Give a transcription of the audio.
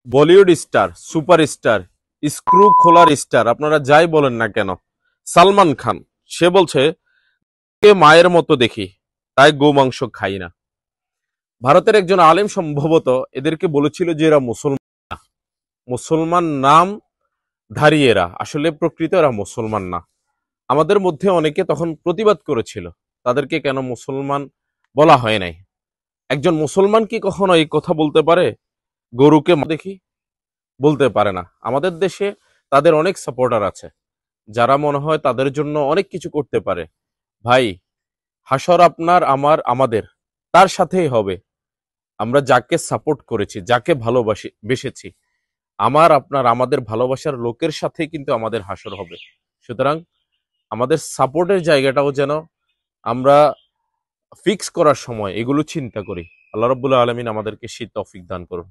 Bollywood star, superstar, screw খোলার star, আপনারা যাই বলেন না কেন, সালমান খান, সে বলছে কে মায়ের মতো দেখি, তাই গোমাংস খাই না। ভারতের একজন আলেম সম্ভবত এদেরকে বলেছিল যে এরা মুসলমান, মুসলমান নাম ধারী এরা, আসলে প্রকৃত এরা মুসলমান না। আমাদের মধ্যে অনেকে তখন প্রতিবাদ করেছিল, তাদেরকে কেন মুসলমান বলা হয় নাই। একজন মুসলমান কি কখনো এই কথা বলতে পারে, গরুকে দেখি? বলতে পারে না। আমাদের দেশে তাদের অনেক সাপোর্টার আছে, যারা মনে হয় তাদের জন্য অনেক কিছু করতে পারে। ভাই, হাসর আপনার, আমার, আমাদের তার সাথেই হবে। আমরা যাকে সাপোর্ট করেছি, যাকে ভালোবাসি বেসেছি, আমার, আপনার, আমাদের ভালোবাসার লোকের সাথে কিন্তু আমাদের হাসর হবে। সুতরাং আমাদের সাপোর্টের জায়গাটাও যেন আমরা ফিক্স করার সময় এগুলো চিন্তা করি। আল্লাহ রাব্বুল আলামিন আমাদেরকে সেই তৌফিক দান করুন।